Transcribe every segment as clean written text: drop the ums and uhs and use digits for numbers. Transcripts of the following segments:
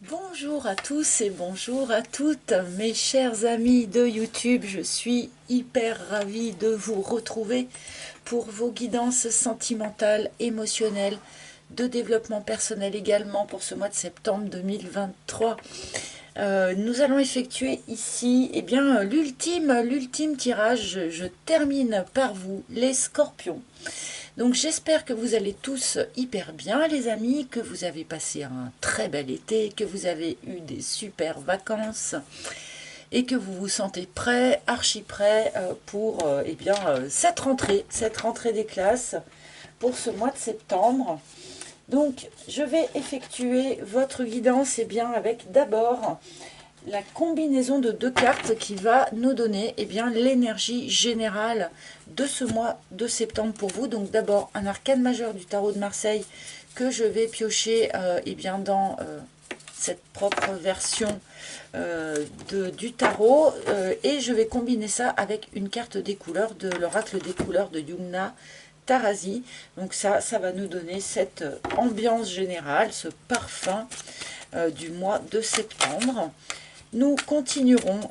Bonjour à tous et bonjour à toutes mes chers amis de YouTube. Je suis hyper ravie de vous retrouver pour vos guidances sentimentales, émotionnelles, de développement personnel également pour ce mois de septembre 2023. Nous allons effectuer ici l'ultime tirage. Je termine par vous, les scorpions. Donc j'espère que vous allez tous hyper bien les amis, que vous avez passé un très bel été, que vous avez eu des super vacances et que vous vous sentez prêts, archi prêts pour cette rentrée des classes pour ce mois de septembre. Donc je vais effectuer votre guidance avec d'abord la combinaison de deux cartes qui va nous donner l'énergie générale de ce mois de septembre pour vous. Donc d'abord un arcane majeur du tarot de Marseille que je vais piocher dans cette propre version du tarot et je vais combiner ça avec une carte des couleurs de l'oracle des couleurs de Yumna Tarazi. Donc ça va nous donner cette ambiance générale, ce parfum du mois de septembre. Nous continuerons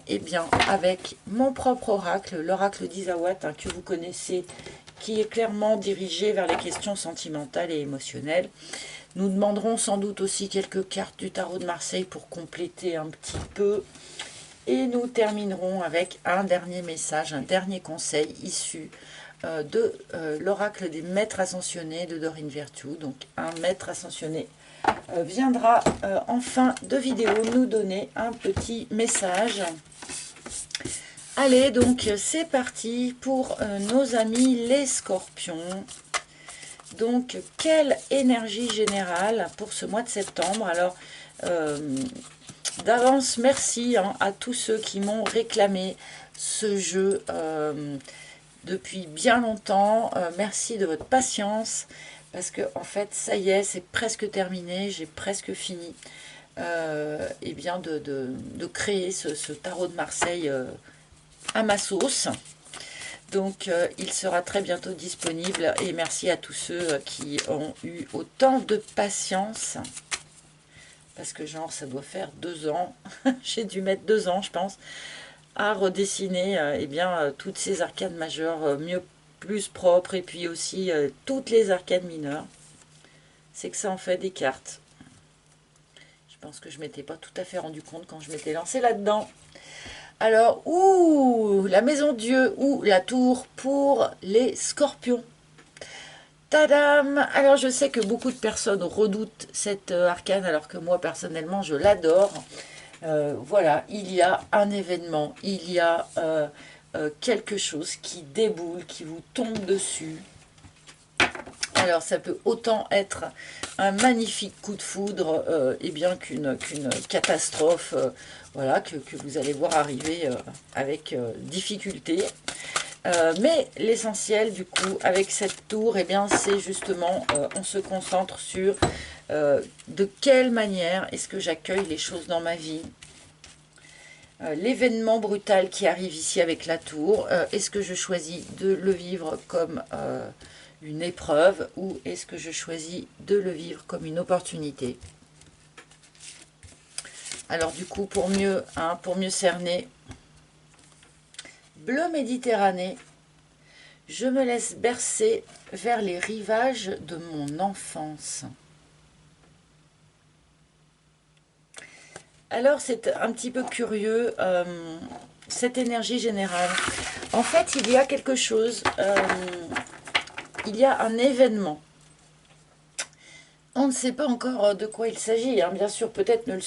avec mon propre oracle, l'oracle d'Isawat, que vous connaissez, qui est clairement dirigé vers les questions sentimentales et émotionnelles. Nous demanderons sans doute aussi quelques cartes du tarot de Marseille pour compléter un petit peu. Et nous terminerons avec un dernier message, un dernier conseil issu de l'oracle des maîtres ascensionnés de Dorine Virtue. Donc un maître ascensionné viendra en fin de vidéo nous donner un petit message. Allez, donc c'est parti pour nos amis les scorpions. Donc, quelle énergie générale pour ce mois de septembre. Alors, d'avance, merci à tous ceux qui m'ont réclamé ce jeu depuis bien longtemps. Merci de votre patience. Parce que en fait, ça y est, c'est presque terminé, j'ai presque fini de créer ce tarot de Marseille à ma sauce. Donc, il sera très bientôt disponible et merci à tous ceux qui ont eu autant de patience. Parce que genre, ça doit faire 2 ans, j'ai dû mettre 2 ans, je pense, à redessiner toutes ces arcades majeures mieux plus propres et puis aussi toutes les arcades mineures. C'est que ça en fait des cartes. Je pense que je ne m'étais pas tout à fait rendu compte quand je m'étais lancée là-dedans. Alors, la maison de Dieu ou la tour pour les scorpions. Tadam! Alors, je sais que beaucoup de personnes redoutent cette arcane, alors que moi, personnellement, je l'adore. Voilà, il y a un événement, il y a quelque chose qui déboule, qui vous tombe dessus. Alors ça peut autant être un magnifique coup de foudre qu'une catastrophe voilà, que vous allez voir arriver avec difficulté. Mais l'essentiel du coup avec cette tour, c'est justement on se concentre sur de quelle manière est-ce que j'accueille les choses dans ma vie. L'événement brutal qui arrive ici avec la tour, est-ce que je choisis de le vivre comme une épreuve ou est-ce que je choisis de le vivre comme une opportunité? Alors du coup, pour mieux cerner, bleu Méditerranée, je me laisse bercer vers les rivages de mon enfance. Alors c'est un petit peu curieux, cette énergie générale. En fait, il y a quelque chose, il y a un événement. On ne sait pas encore de quoi il s'agit, bien sûr, peut-être ne le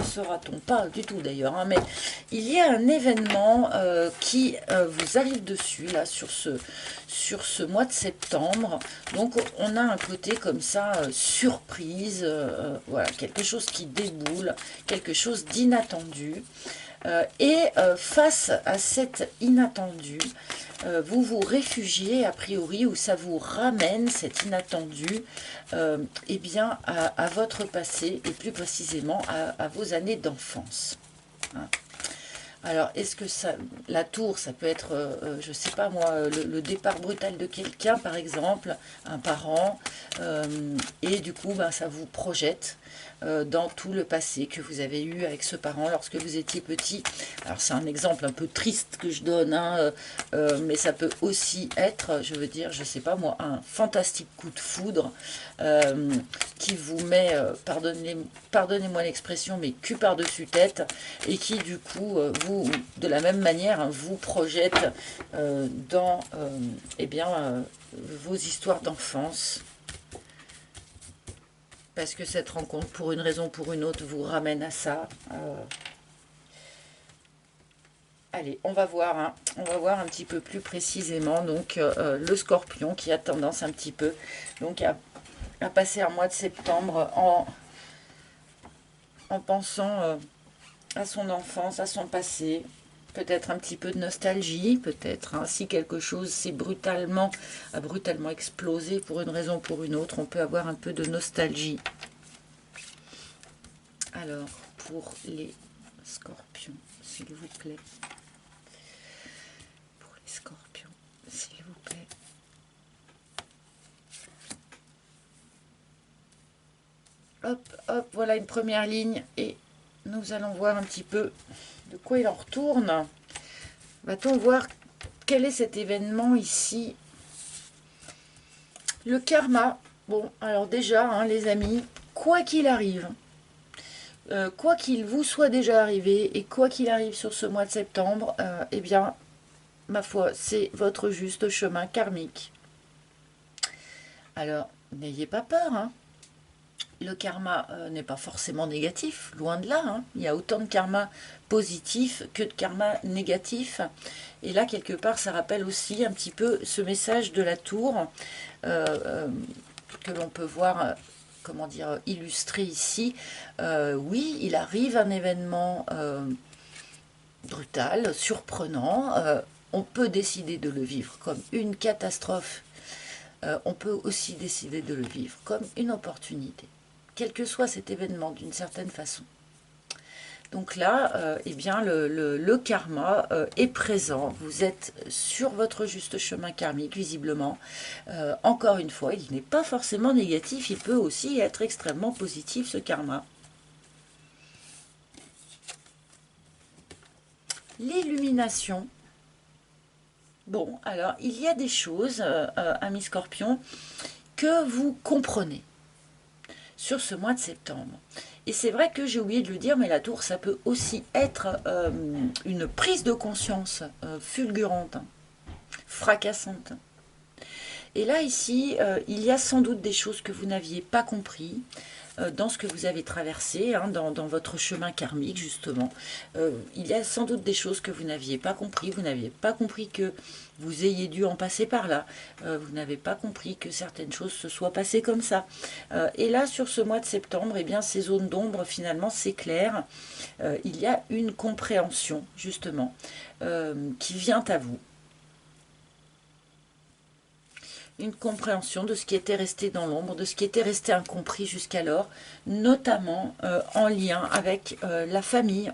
saura-t-on pas du tout d'ailleurs, mais il y a un événement qui vous arrive dessus, là, sur ce mois de septembre. Donc, on a un côté comme ça, surprise, voilà, quelque chose qui déboule, quelque chose d'inattendu. Face à cet inattendu, vous vous réfugiez a priori ou ça vous ramène cet inattendu à votre passé et plus précisément à vos années d'enfance. Alors, est-ce que ça, la tour, ça peut être, je sais pas moi, le départ brutal de quelqu'un, par exemple, un parent, et du coup, ben, ça vous projette dans tout le passé que vous avez eu avec ce parent lorsque vous étiez petit. Alors, c'est un exemple un peu triste que je donne, hein, mais ça peut aussi être, je veux dire, je sais pas moi, un fantastique coup de foudre qui vous met, pardonnez-moi l'expression, mais cul par-dessus tête, et qui du coup, vous, de la même manière, hein, vous projette dans eh bien, vos histoires d'enfance. Parce que cette rencontre, pour une raison ou pour une autre, vous ramène à ça. Allez, on va voir, hein, on va voir un petit peu plus précisément. Donc, le scorpion qui a tendance un petit peu donc, à passer un mois de septembre en pensant à son enfance, à son passé, peut-être un petit peu de nostalgie, peut-être hein, si quelque chose s'est a brutalement explosé pour une raison ou pour une autre, on peut avoir un peu de nostalgie. Alors, pour les scorpions, s'il vous plaît. Pour les scorpions, s'il vous plaît. Hop, hop, voilà une première ligne et nous allons voir un petit peu de quoi il en retourne. Va-t-on voir quel est cet événement ici? Le karma. Bon, alors déjà, hein, les amis, quoi qu'il arrive, quoi qu'il vous soit déjà arrivé et quoi qu'il arrive sur ce mois de septembre, eh bien, ma foi, c'est votre juste chemin karmique. Alors, n'ayez pas peur, hein. Le karma n'est pas forcément négatif, loin de là. Hein. Il y a autant de karma positif que de karma négatif. Et là, quelque part, ça rappelle aussi un petit peu ce message de la tour que l'on peut voir, comment dire, illustré ici. Oui, il arrive un événement brutal, surprenant. On peut décider de le vivre comme une catastrophe. On peut aussi décider de le vivre comme une opportunité, quel que soit cet événement d'une certaine façon. Donc là, eh bien, le karma est présent. Vous êtes sur votre juste chemin karmique, visiblement. Encore une fois, il n'est pas forcément négatif, il peut aussi être extrêmement positif, ce karma. L'illumination. Bon, alors, il y a des choses, amis scorpions, que vous comprenez sur ce mois de septembre. Et c'est vrai que j'ai oublié de le dire, mais la tour, ça peut aussi être une prise de conscience fulgurante, fracassante. Et là, ici, il y a sans doute des choses que vous n'aviez pas compris dans ce que vous avez traversé, hein, dans votre chemin karmique, justement. Il y a sans doute des choses que vous n'aviez pas compris. Vous n'aviez pas compris que vous ayez dû en passer par là. Vous n'avez pas compris que certaines choses se soient passées comme ça. Et là, sur ce mois de septembre, eh bien, ces zones d'ombre, finalement, s'éclairent. Il y a une compréhension, justement, qui vient à vous. Une compréhension de ce qui était resté dans l'ombre, de ce qui était resté incompris jusqu'alors, notamment en lien avec la famille.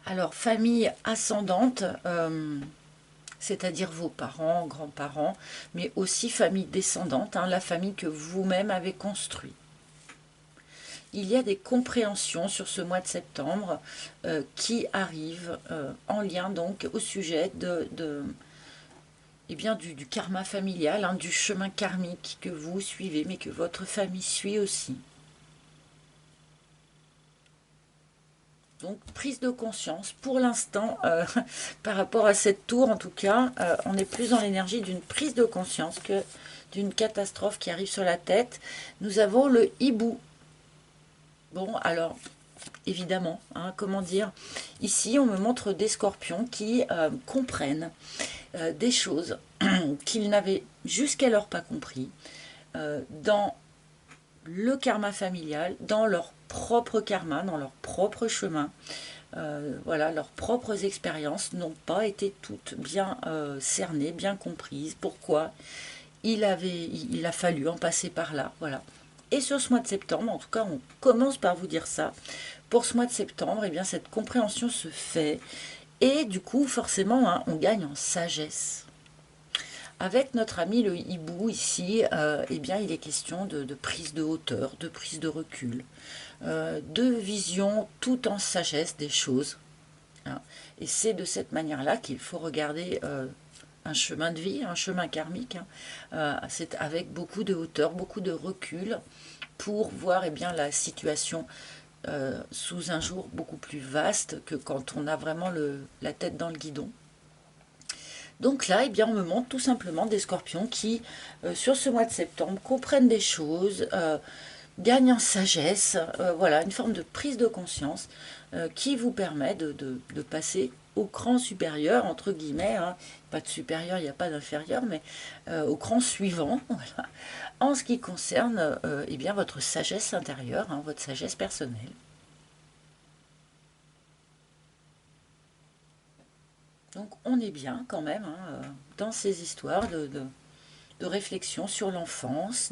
Alors, famille ascendante, c'est-à-dire vos parents, grands-parents, mais aussi famille descendante, hein, la famille que vous-même avez construite. Il y a des compréhensions sur ce mois de septembre qui arrivent en lien donc au sujet eh bien, du karma familial, hein, du chemin karmique que vous suivez, mais que votre famille suit aussi. Donc, prise de conscience, pour l'instant, par rapport à cette tour, en tout cas, on est plus dans l'énergie d'une prise de conscience que d'une catastrophe qui arrive sur la tête. Nous avons le hibou. Bon, alors, évidemment, hein, comment dire, ici, on me montre des scorpions qui comprennent des choses qu'ils n'avaient jusqu'alors pas compris dans le karma familial, dans leur propre karma, dans leur propre chemin. Voilà, leurs propres expériences n'ont pas été toutes bien cernées, bien comprises. Pourquoi il a fallu en passer par là, voilà. Et sur ce mois de septembre, en tout cas, on commence par vous dire ça. Pour ce mois de septembre, eh bien, cette compréhension se fait. Et du coup, forcément, hein, on gagne en sagesse. Avec notre ami le hibou ici, eh bien, il est question de prise de hauteur, de prise de recul, de vision tout en sagesse des choses. Hein. Et c'est de cette manière-là qu'il faut regarder un chemin de vie, un chemin karmique. Hein. C'est avec beaucoup de hauteur, beaucoup de recul pour voir eh bien, la situation sous un jour beaucoup plus vaste que quand on a vraiment la tête dans le guidon. Donc là, eh bien, on me montre tout simplement des scorpions qui, sur ce mois de septembre, comprennent des choses, gagnent en sagesse, voilà, une forme de prise de conscience qui vous permet de passer au cran supérieur, entre guillemets, hein. Pas de supérieur, il n'y a pas d'inférieur, mais au cran suivant, voilà, en ce qui concerne eh bien, votre sagesse intérieure, hein, votre sagesse personnelle. Donc on est bien quand même hein, dans ces histoires de réflexion sur l'enfance.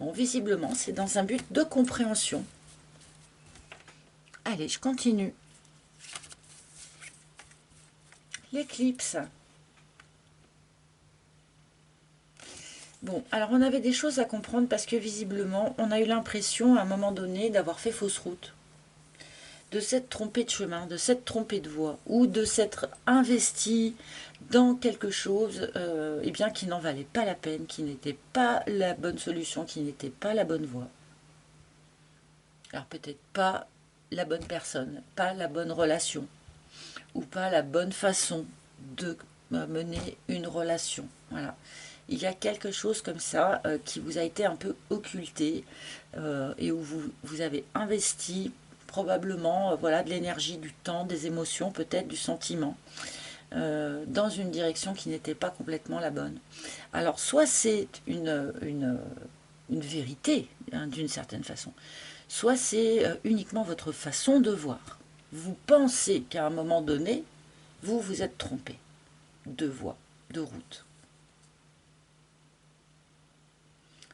Bon, visiblement, c'est dans un but de compréhension. Allez, je continue. L'éclipse. Bon, alors on avait des choses à comprendre parce que visiblement, on a eu l'impression à un moment donné d'avoir fait fausse route, de s'être trompé de chemin, de s'être trompé de voie, ou de s'être investi dans quelque chose eh bien, qui n'en valait pas la peine, qui n'était pas la bonne solution, qui n'était pas la bonne voie. Alors peut-être pas la bonne personne, pas la bonne relation, ou pas la bonne façon de mener une relation. Voilà. Il y a quelque chose comme ça qui vous a été un peu occulté et où vous avez investi probablement voilà, de l'énergie, du temps, des émotions, peut-être du sentiment, dans une direction qui n'était pas complètement la bonne. Alors soit c'est une vérité, hein, d'une certaine façon, soit c'est uniquement votre façon de voir. Vous pensez qu'à un moment donné, vous vous êtes trompé de voie, de route.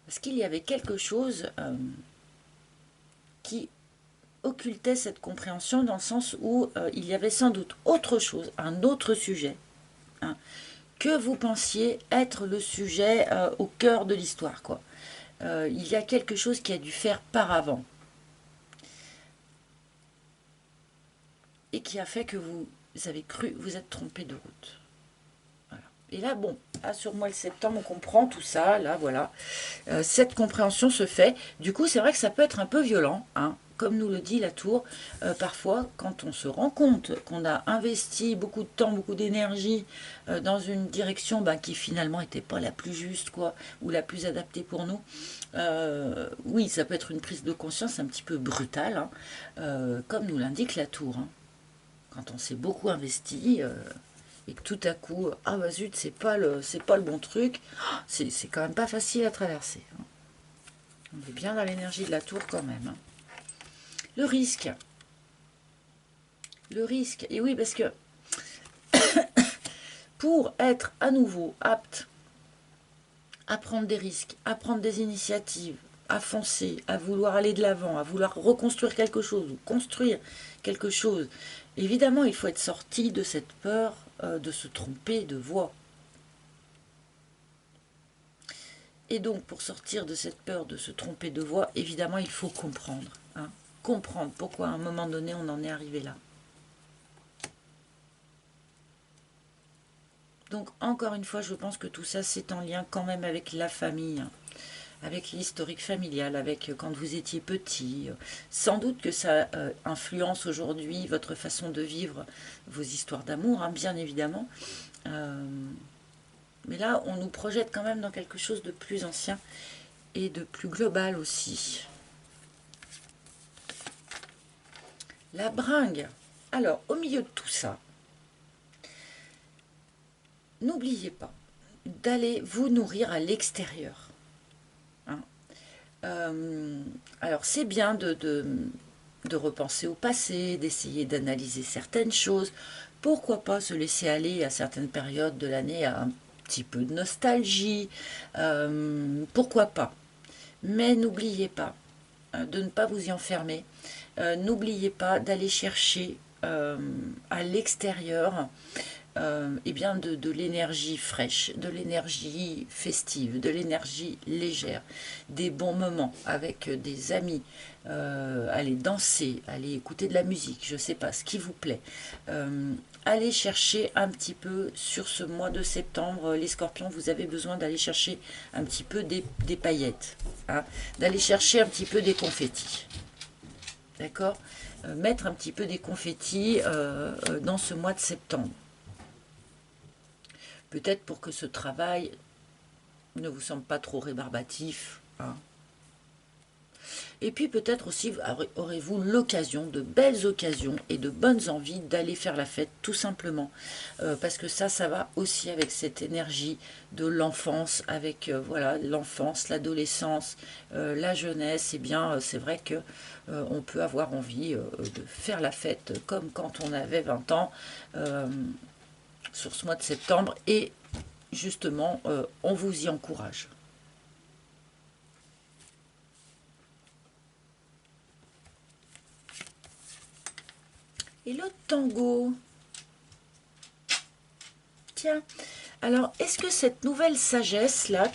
Parce qu'il y avait quelque chose qui occultait cette compréhension dans le sens où il y avait sans doute autre chose, un autre sujet, hein, que vous pensiez être le sujet au cœur de l'histoire, quoi. Il y a quelque chose qui a dû faire par avant et qui a fait que vous avez cru vous êtes trompé de route. Voilà. Et là, bon, sur mois de septembre, on comprend tout ça, là, voilà. Cette compréhension se fait. Du coup, c'est vrai que ça peut être un peu violent, hein. Comme nous le dit la tour, parfois, quand on se rend compte qu'on a investi beaucoup de temps, beaucoup d'énergie dans une direction qui finalement n'était pas la plus juste, quoi, ou la plus adaptée pour nous, oui, ça peut être une prise de conscience un petit peu brutale, hein, comme nous l'indique la tour. Hein. Quand on s'est beaucoup investi et que tout à coup, ah bah zut, c'est pas le bon truc, c'est quand même pas facile à traverser. Hein. On est bien dans l'énergie de la tour quand même. Hein. Le risque. Le risque. Et oui, parce que pour être à nouveau apte à prendre des risques, à prendre des initiatives, à foncer, à vouloir aller de l'avant, à vouloir reconstruire quelque chose ou construire quelque chose, évidemment, il faut être sorti de cette peur de se tromper de voie. Et donc, pour sortir de cette peur de se tromper de voie, évidemment, il faut comprendre. Hein, comprendre pourquoi à un moment donné, on en est arrivé là. Donc, encore une fois, je pense que tout ça, c'est en lien quand même avec la famille, hein, avec l'historique familial, avec quand vous étiez petit. Sans doute que ça influence aujourd'hui votre façon de vivre vos histoires d'amour, hein, bien évidemment. Mais là, on nous projette quand même dans quelque chose de plus ancien et de plus global aussi. La bringue. Alors, au milieu de tout ça, n'oubliez pas d'aller vous nourrir à l'extérieur. Hein. Alors, c'est bien de repenser au passé, d'essayer d'analyser certaines choses. Pourquoi pas se laisser aller à certaines périodes de l'année à un petit peu de nostalgie. Pourquoi pas. Mais n'oubliez pas de ne pas vous y enfermer. N'oubliez pas d'aller chercher à l'extérieur eh bien de l'énergie fraîche, de l'énergie festive, de l'énergie légère, des bons moments avec des amis, aller danser, aller écouter de la musique, je ne sais pas, ce qui vous plaît. Allez chercher un petit peu sur ce mois de septembre, les scorpions, vous avez besoin d'aller chercher un petit peu des paillettes, hein, d'aller chercher un petit peu des confettis. D'accord, mettre un petit peu des confettis dans ce mois de septembre. Peut-être pour que ce travail ne vous semble pas trop rébarbatif. Hein. Et puis peut-être aussi aurez-vous l'occasion, de belles occasions et de bonnes envies d'aller faire la fête tout simplement. Parce que ça va aussi avec cette énergie de l'enfance, avec voilà l'enfance, l'adolescence, la jeunesse. Et bien c'est vrai que on peut avoir envie de faire la fête comme quand on avait 20 ans sur ce mois de septembre. Et justement, on vous y encourage. Et le tango, tiens, alors est-ce que cette nouvelle sagesse-là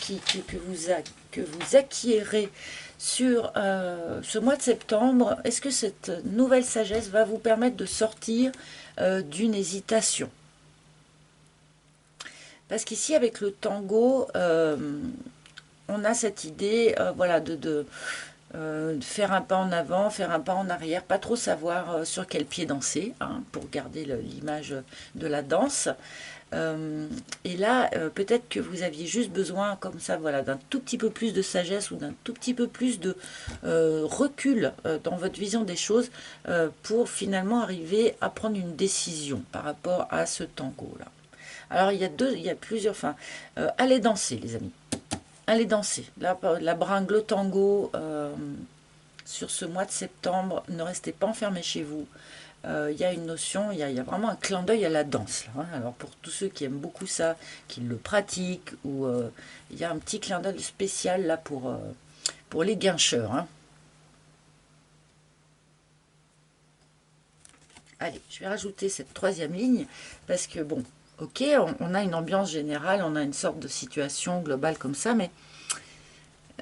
que vous acquérez sur ce mois de septembre, est-ce que cette nouvelle sagesse va vous permettre de sortir d'une hésitation? Parce qu'ici, avec le tango, on a cette idée voilà, de faire un pas en avant, faire un pas en arrière, pas trop savoir sur quel pied danser, hein, pour garder l'image de la danse. Et là, peut-être que vous aviez juste besoin, comme ça, voilà, d'un tout petit peu plus de sagesse ou d'un tout petit peu plus de recul dans votre vision des choses pour finalement arriver à prendre une décision par rapport à ce tango-là. Alors, il y a plusieurs, enfin, allez danser, les amis. Allez danser. La bringue, le tango, sur ce mois de septembre, ne restez pas enfermés chez vous. Il y a une notion, il y a vraiment un clin d'œil à la danse. Là, hein. Alors pour tous ceux qui aiment beaucoup ça, qui le pratiquent, ou il y a un petit clin d'œil spécial là pour les guincheurs. Hein. Allez, je vais rajouter cette troisième ligne, parce que bon, ok, on a une ambiance générale, on a une sorte de situation globale comme ça, mais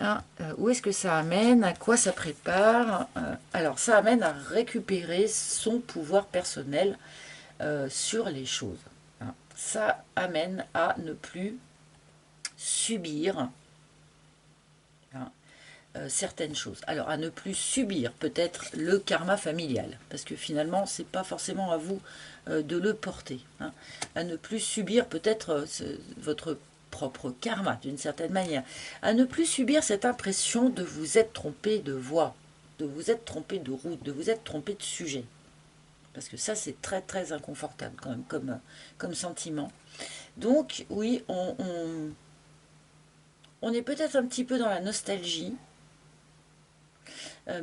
hein, où est-ce que ça amène? À quoi ça prépare? Alors, ça amène à récupérer son pouvoir personnel sur les choses. Hein. Ça amène à ne plus subir hein, certaines choses. Alors, à ne plus subir peut-être le karma familial, parce que finalement, c'est pas forcément à vous de le porter. Hein. À ne plus subir peut-être votre propre karma, d'une certaine manière. À ne plus subir cette impression de vous être trompé de voie, de vous être trompé de route, de vous être trompé de sujet. Parce que ça, c'est très très inconfortable quand même comme sentiment. Donc, oui, on est peut-être un petit peu dans la nostalgie,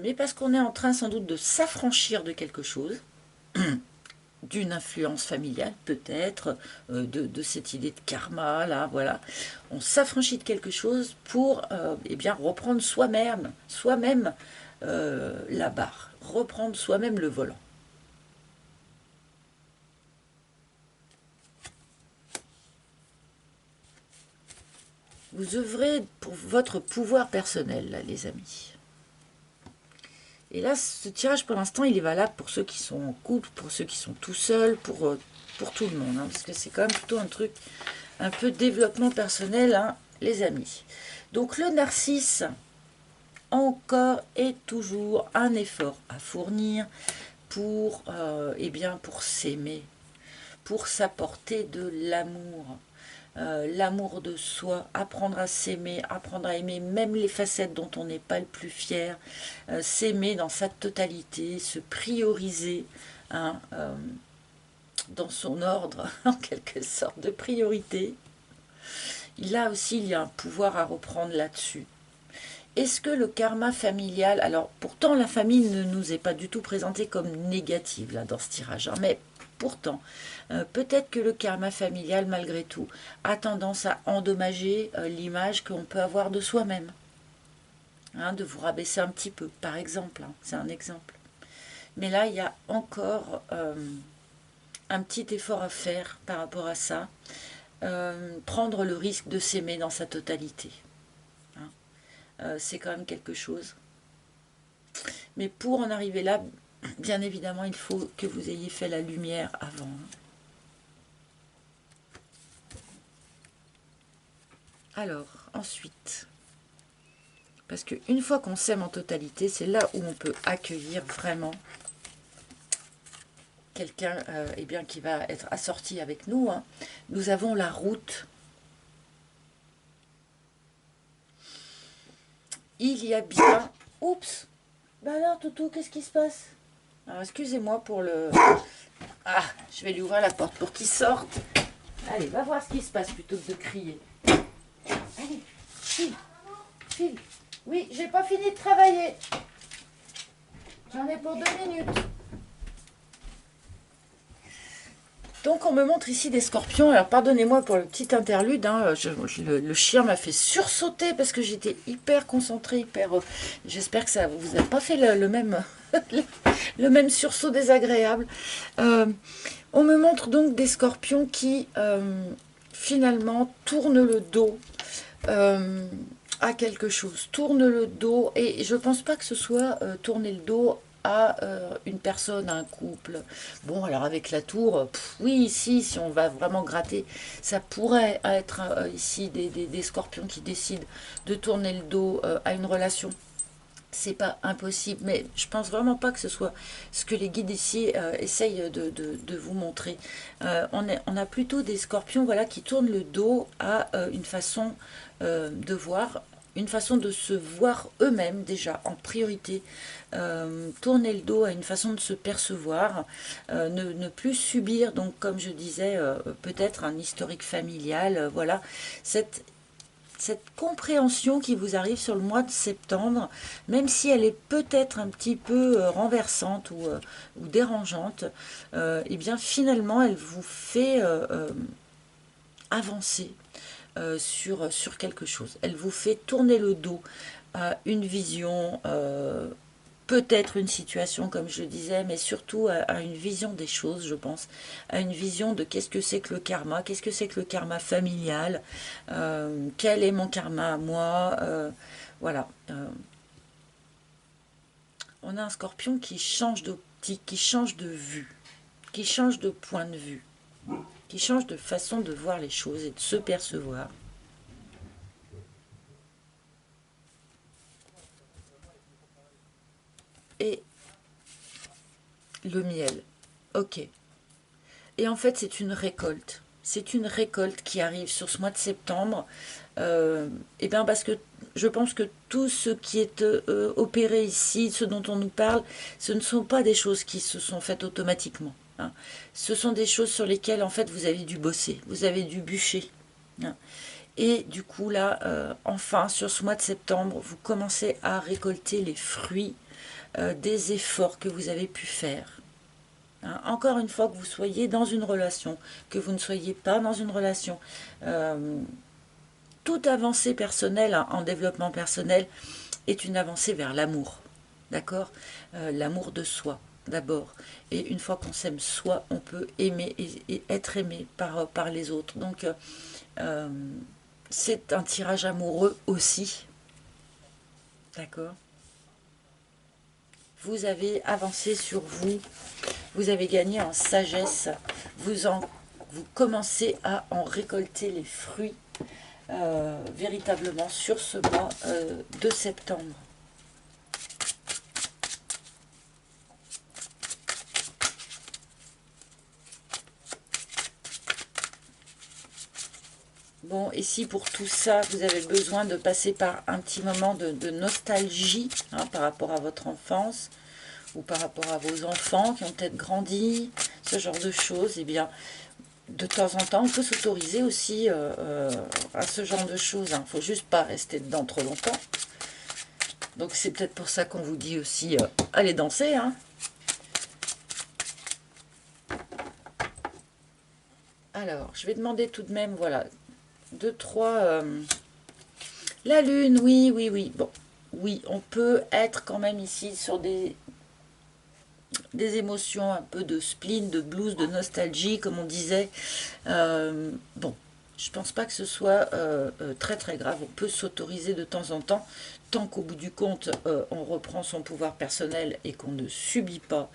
mais parce qu'on est en train sans doute de s'affranchir de quelque chose, d'une influence familiale peut-être, de cette idée de karma, là, voilà. On s'affranchit de quelque chose pour eh bien, reprendre soi-même la barre, reprendre soi-même le volant. Vous œuvrez pour votre pouvoir personnel, là, les amis. Et là, ce tirage, pour l'instant, il est valable pour ceux qui sont en couple, pour ceux qui sont tout seuls, pour tout le monde. Hein, parce que c'est quand même plutôt un truc un peu développement personnel, hein, les amis. Donc le narcisse, encore et toujours un effort à fournir pour, eh bien, pour s'aimer, pour s'apporter de l'amour. L'amour de soi, apprendre à s'aimer, apprendre à aimer même les facettes dont on n'est pas le plus fier, s'aimer dans sa totalité, se prioriser hein, dans son ordre, en quelque sorte, de priorité. Là aussi, il y a un pouvoir à reprendre là-dessus. Est-ce que le karma familial, alors pourtant la famille ne nous est pas du tout présentée comme négative là dans ce tirage, hein, mais pourtant, peut-être que le karma familial, malgré tout, a tendance à endommager l'image qu'on peut avoir de soi-même. hein, de vous rabaisser un petit peu, par exemple, hein, c'est un exemple. Mais là, il y a encore un petit effort à faire par rapport à ça. Prendre le risque de s'aimer dans sa totalité. Hein. C'est quand même quelque chose. Mais pour en arriver là, bien évidemment, il faut que vous ayez fait la lumière avant. Hein. Alors, ensuite, parce qu'une fois qu'on s'aime en totalité, c'est là où on peut accueillir vraiment quelqu'un eh bien, qui va être assorti avec nous. Hein. Nous avons la route. Il y a bien... Oups. Bah alors, Toutou, qu'est-ce qui se passe? Alors, excusez-moi pour le... Ah, je vais lui ouvrir la porte pour qu'il sorte. Allez, va voir ce qui se passe plutôt que de crier. Allez, file, file. Oui, j'ai pas fini de travailler. J'en ai pour 2 minutes. Donc on me montre ici des scorpions. Alors pardonnez-moi pour le petit interlude, hein, le chien m'a fait sursauter parce que j'étais hyper concentrée, hyper... J'espère que ça vous a pas fait le même, le même sursaut désagréable. On me montre donc des scorpions qui finalement tournent le dos à quelque chose, tournent le dos, et je pense pas que ce soit tourner le dos à une personne, à un couple. Bon, alors avec la tour, oui, ici, si on va vraiment gratter, ça pourrait être ici des scorpions qui décident de tourner le dos à une relation. C'est pas impossible, mais je pense vraiment pas que ce soit ce que les guides ici essayent de vous montrer. On a plutôt des scorpions, voilà, qui tournent le dos à une façon de voir, une façon de se voir eux-mêmes déjà en priorité, tourner le dos à une façon de se percevoir, ne plus subir, donc comme je disais, peut-être un historique familial, voilà, cette compréhension qui vous arrive sur le mois de septembre, même si elle est peut-être un petit peu renversante ou dérangeante, et bien finalement elle vous fait avancer sur quelque chose. Elle vous fait tourner le dos à une vision, peut-être une situation comme je disais, mais surtout à une vision des choses, je pense, à une vision de qu'est-ce que c'est que le karma, qu'est-ce que c'est que le karma familial, quel est mon karma à moi, voilà. On a un scorpion qui change d'optique, qui change de vue, qui change de point de vue, qui change de façon de voir les choses et de se percevoir. Et le miel, ok. Et en fait, c'est une récolte. C'est une récolte qui arrive sur ce mois de septembre. Et bien parce que je pense que tout ce qui est opéré ici, ce dont on nous parle, ce ne sont pas des choses qui se sont faites automatiquement. Hein. Ce sont des choses sur lesquelles, en fait, vous avez dû bosser, vous avez dû bûcher. Hein. Et du coup, là, enfin, sur ce mois de septembre, vous commencez à récolter les fruits des efforts que vous avez pu faire. Hein, encore une fois, que vous soyez dans une relation, que vous ne soyez pas dans une relation, toute avancée personnelle, hein, en développement personnel, est une avancée vers l'amour. D'accord, l'amour de soi, d'abord. Et une fois qu'on s'aime soi, on peut aimer et être aimé par les autres. Donc, c'est un tirage amoureux aussi. D'accord, vous avez avancé sur vous, vous avez gagné en sagesse, vous commencez à en récolter les fruits véritablement sur ce mois de septembre. Bon, et si pour tout ça, vous avez besoin de passer par un petit moment de nostalgie, hein, par rapport à votre enfance, ou par rapport à vos enfants qui ont peut-être grandi, ce genre de choses, eh bien, de temps en temps, on peut s'autoriser aussi à ce genre de choses. Il ne faut juste pas rester dedans trop longtemps. Donc c'est peut-être pour ça qu'on vous dit aussi, allez danser, hein. Alors, je vais demander tout de même, voilà, 2, 3... la lune, oui, oui, oui. Bon, oui, on peut être quand même ici sur des émotions un peu de spleen, de blues, de nostalgie, comme on disait. Bon, je pense pas que ce soit très très grave. On peut s'autoriser de temps en temps, tant qu'au bout du compte, on reprend son pouvoir personnel et qu'on ne subit pas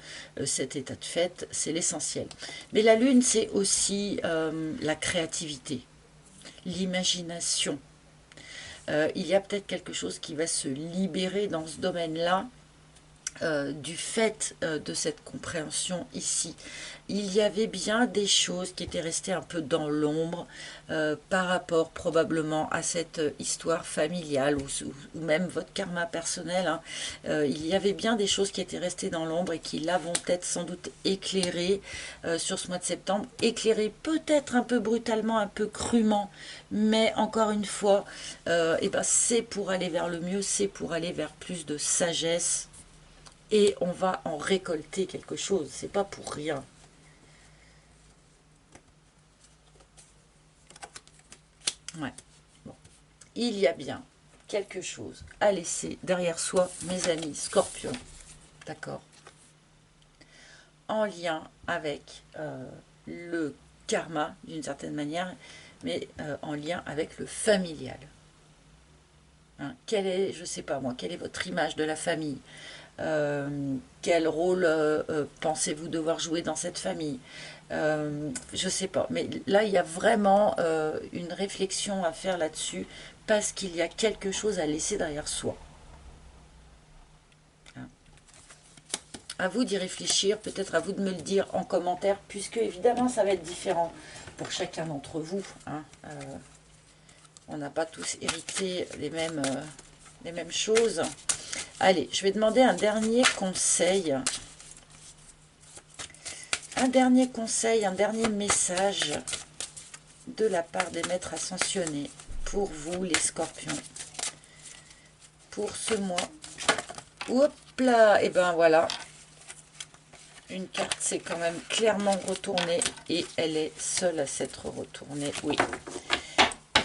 cet état de fait, c'est l'essentiel. Mais la lune, c'est aussi la créativité, l'imagination. Il y a peut-être quelque chose qui va se libérer dans ce domaine-là, du fait de cette compréhension ici. Il y avait bien des choses qui étaient restées un peu dans l'ombre par rapport probablement à cette histoire familiale ou même votre karma personnel. Hein. Il y avait bien des choses qui étaient restées dans l'ombre et qui là vont peut-être sans doute éclairer sur ce mois de septembre. Éclairer peut-être un peu brutalement, un peu crûment, mais encore une fois, eh ben, c'est pour aller vers le mieux, c'est pour aller vers plus de sagesse. Et on va en récolter quelque chose, c'est pas pour rien. Ouais. Bon. Il y a bien quelque chose à laisser derrière soi, mes amis scorpions, d'accord, en lien avec le karma, d'une certaine manière, mais en lien avec le familial. Hein, quelle est, je sais pas moi, quelle est votre image de la famille? Quel rôle pensez-vous devoir jouer dans cette famille? Je sais pas, mais là il y a vraiment une réflexion à faire là-dessus parce qu'il y a quelque chose à laisser derrière soi. Hein. À vous d'y réfléchir, peut-être à vous de me le dire en commentaire, puisque évidemment ça va être différent pour chacun d'entre vous. Hein. On n'a pas tous hérité les mêmes choses. Allez, je vais demander un dernier conseil. Un dernier message de la part des maîtres ascensionnés pour vous les scorpions. Pour ce mois. Hop là, et ben voilà. Une carte s'est quand même clairement retournée et elle est seule à s'être retournée. Oui.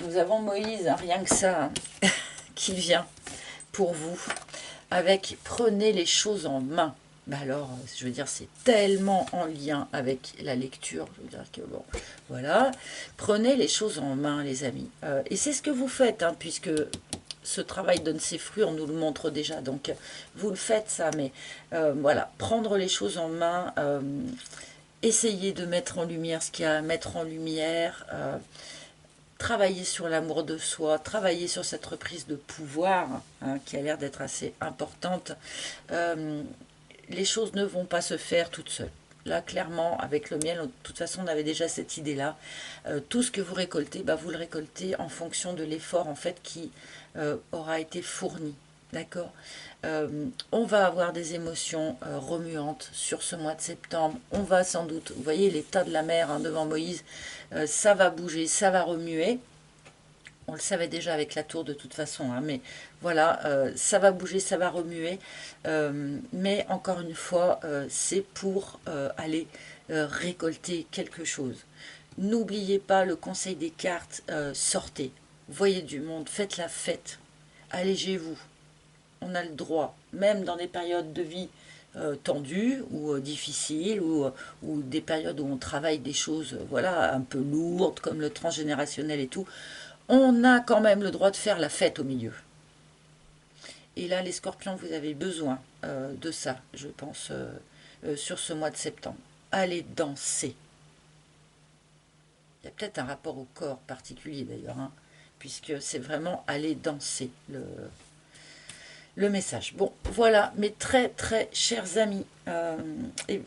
Nous avons Moïse, hein, rien que ça, hein, qui vient pour vous. Avec prenez les choses en main. Ben alors, je veux dire, c'est tellement en lien avec la lecture. Je veux dire que bon, voilà. Prenez les choses en main, les amis. Et c'est ce que vous faites, hein, puisque ce travail donne ses fruits, on nous le montre déjà. Donc, vous le faites, ça. Mais voilà, prendre les choses en main, essayer de mettre en lumière ce qu'il y a à mettre en lumière. Travailler sur l'amour de soi, travailler sur cette reprise de pouvoir, hein, qui a l'air d'être assez importante. Les choses ne vont pas se faire toutes seules. Là, clairement, avec le miel, de toute façon, on avait déjà cette idée-là. Tout ce que vous récoltez, bah, vous le récoltez en fonction de l'effort en fait qui aura été fourni. D'accord. On va avoir des émotions remuantes sur ce mois de septembre. On va sans doute, vous voyez l'état de la mer, hein, devant Moïse, ça va bouger, ça va remuer. On le savait déjà avec la tour de toute façon, hein, mais voilà, ça va bouger, ça va remuer. Mais encore une fois, c'est pour aller récolter quelque chose. N'oubliez pas le conseil des cartes, sortez, voyez du monde, faites la fête, allégez-vous. On a le droit, même dans des périodes de vie tendues ou difficiles, ou des périodes où on travaille des choses voilà, un peu lourdes, comme le transgénérationnel et tout, on a quand même le droit de faire la fête au milieu. Et là, les scorpions, vous avez besoin de ça, je pense, sur ce mois de septembre. Allez danser. Il y a peut-être un rapport au corps particulier d'ailleurs, hein, puisque c'est vraiment aller danser le message. Bon, voilà, mes très très chers amis. Et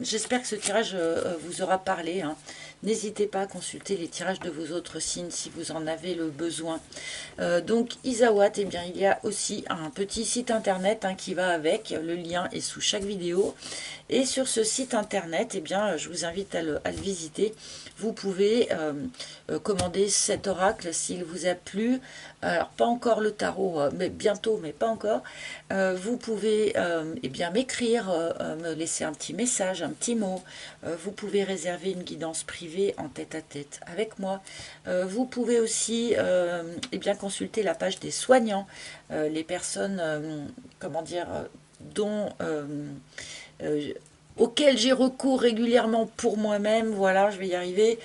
j'espère que ce tirage vous aura parlé. Hein. N'hésitez pas à consulter les tirages de vos autres signes si vous en avez le besoin. Donc Isawat, eh bien, il y a aussi un petit site internet hein, qui va avec. Le lien est sous chaque vidéo. Et sur ce site internet, eh bien, je vous invite à le visiter. Vous pouvez commander cet oracle s'il vous a plu. Alors, pas encore le tarot, mais bientôt, mais pas encore. Vous pouvez eh m'écrire, me laisser un petit message, un petit mot. Vous pouvez réserver une guidance privée privé en tête-à-tête avec moi. Vous pouvez aussi eh bien, consulter la page des soignants, les personnes, comment dire, dont euh, auquel j'ai recours régulièrement pour moi-même, voilà, je vais y arriver,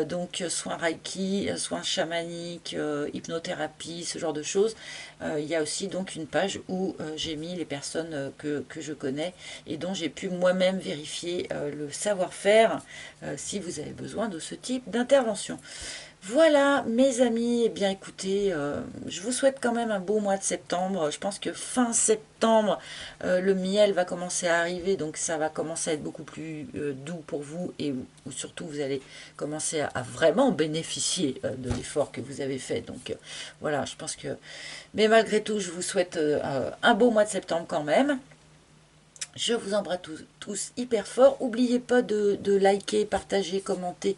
donc soins Reiki, soins chamaniques, hypnothérapie, ce genre de choses. Il y a aussi donc une page où j'ai mis les personnes que je connais et dont j'ai pu moi-même vérifier le savoir-faire si vous avez besoin de ce type d'intervention. Voilà, mes amis, eh bien écoutez, je vous souhaite quand même un beau mois de septembre. Je pense que fin septembre, le miel va commencer à arriver, donc ça va commencer à être beaucoup plus doux pour vous et où surtout vous allez commencer à vraiment bénéficier de l'effort que vous avez fait. Donc voilà, je pense que... Mais malgré tout, je vous souhaite un beau mois de septembre quand même. Je vous embrasse tous hyper fort. N'oubliez pas de liker, partager, commenter,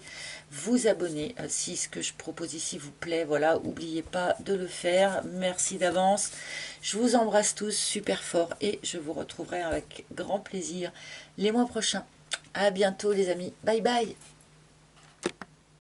vous abonner si ce que je propose ici vous plaît. Voilà, n'oubliez pas de le faire. Merci d'avance. Je vous embrasse tous super fort et je vous retrouverai avec grand plaisir les mois prochains. À bientôt les amis. Bye bye.